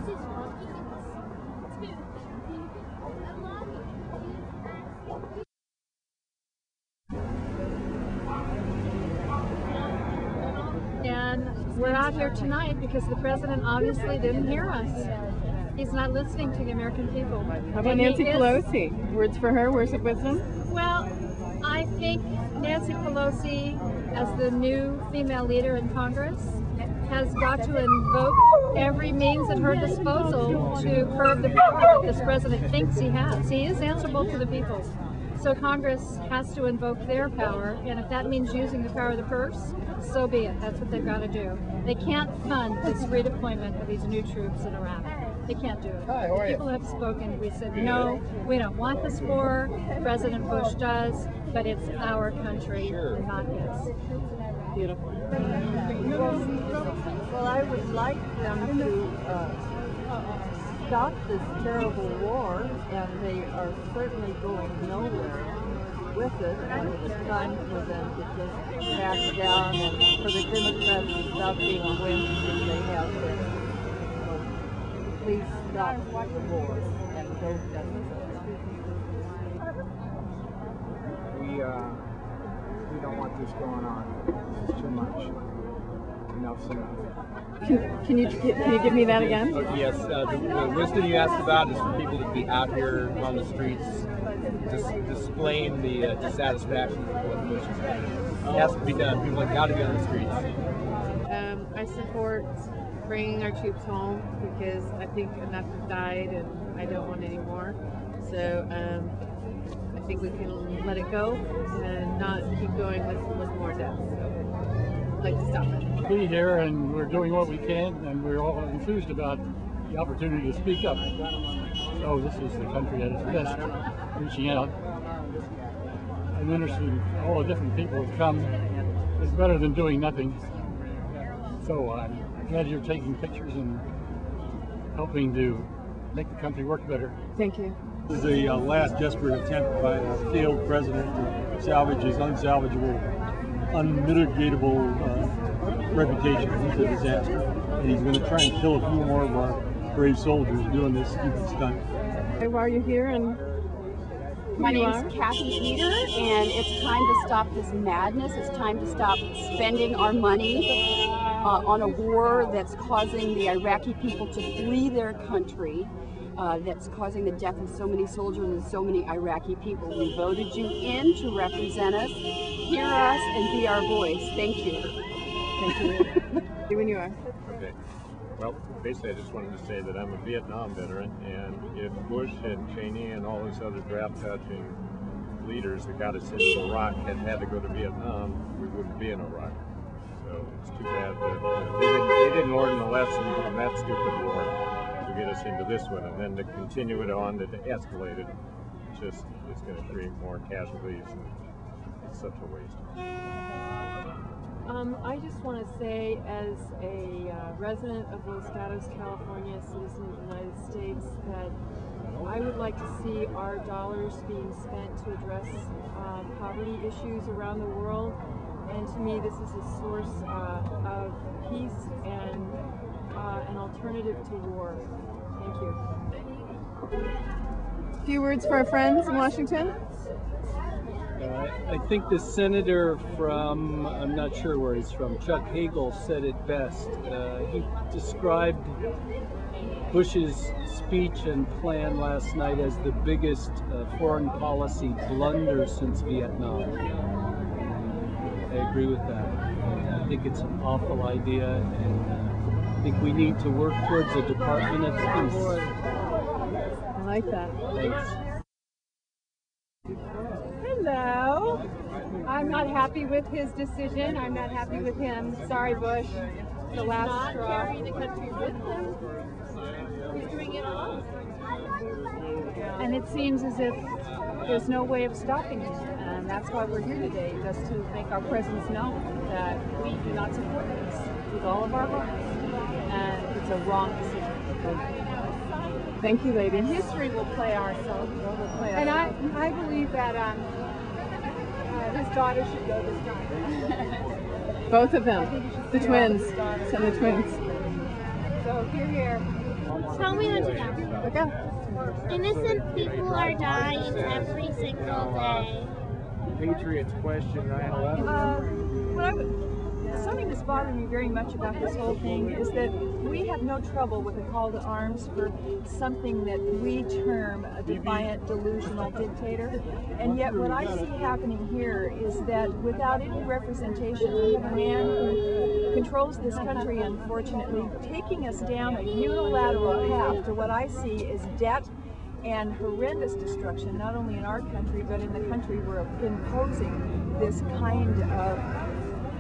And we're out here tonight because the president obviously didn't hear us. He's not listening to the American people. How about Nancy Pelosi? Words for her, words of wisdom? Well, I think Nancy Pelosi, as the new female leader in Congress, has got to invoke every means at her disposal to curb the power that this president thinks he has. He is answerable to the people. So Congress has to invoke their power, and if that means using the power of the purse, so be it. That's what they've got to do. They can't fund this redeployment of these new troops in Iraq. They can't do it. Hi, how are you? People have spoken. We said, no, we don't want this war. President Bush does, but it's our country, not his. Beautiful. Well, I would like them to stop this terrible war, and they are certainly going nowhere with it, and it's time for them to just back down and for the Democrats to stop being wimps as they have been. So please stop the war and don't We don't want this going on. It's too much. Enough's enough. Can you give me that again? Yes, the wisdom you asked about is for people to be out here on the streets displaying the dissatisfaction with what Bush is doing. It has to be done. People have got to be on the streets. I support bringing our troops home because I think enough have died and I don't want any more. So I think we can let it go and not keep going with more deaths. I'd like to stop it. Be here, and we're doing what we can, and we're all enthused about the opportunity to speak up. So this is the country at its best, reaching out and interested in all the different people who come. It's better than doing nothing. So I'm glad you're taking pictures and helping to make the country work better. Thank you. This is a last desperate attempt by a failed president to salvage his unsalvageable, unmitigatable reputation. He's a disaster, and he's going to try and kill a few more of our brave soldiers doing this stupid stunt. Hey, why are you here? And my name's Kathy Eater, and it's time to stop this madness. It's time to stop spending our money on a war that's causing the Iraqi people to flee their country, that's causing the death of so many soldiers and so many Iraqi people. We voted you in to represent us, hear us, and be our voice. Thank you. thank you. When you are. Okay. Well, basically, I just wanted to say that I'm a Vietnam veteran, and if Bush and Cheney and all those other draft-touching leaders that got us into Iraq had had to go to Vietnam, we wouldn't be in Iraq. So it's too bad that they didn't learn the lesson from that stupid war to get us into this one, and then to continue it on, to escalate it, it's going to create more casualties, and it's such a waste. I just want to say, as a resident of Los Gatos, California, citizen of the United States, that I would like to see our dollars being spent to address poverty issues around the world. And to me, this is a source of peace and an alternative to war. Thank you. A few words for our friends in Washington. I think the senator from, I'm not sure where he's from, Chuck Hagel said it best. He described Bush's speech and plan last night as the biggest foreign policy blunder since Vietnam. I agree with that. I think it's an awful idea, and I think we need to work towards a Department of Peace. I like that. Thanks. Hello. I'm not happy with his decision. I'm not happy with him. Sorry, Bush. The last straw. Carry the country with him. He's doing it alone. And it seems as if there's no way of stopping it. And that's why we're here today, just to make our presence known that we do not support this with all of our hearts. And it's a wrong decision. Thank you, ladies. And history will play our role. And I believe that his daughter should go this time. Both of them. The twins. Send the twins. So here. Tell me what you know. Okay. Innocent people are dying every single day. Patriots question 9/11. Something that's bothering me very much about this whole thing is that we have no trouble with a call to arms for something that we term a defiant, delusional dictator. And yet what I see happening here is that without any representation, we have a man who controls this country, unfortunately, taking us down a unilateral path to what I see is debt and horrendous destruction, not only in our country, but in the country we're imposing this kind of,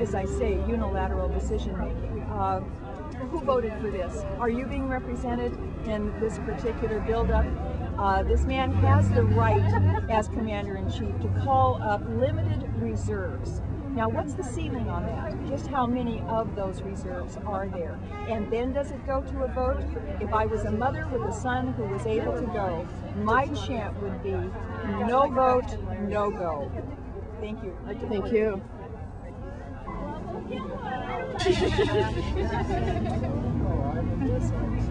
as I say, unilateral decision making. Who voted for this? Are you being represented in this particular buildup? This man has the right, as Commander-in-Chief, to call up limited reserves. Now, what's the ceiling on that? Just how many of those reserves are there? And then does it go to a vote? If I was a mother with a son who was able to go, my chant would be no vote, no go. Thank you. Thank you. All right.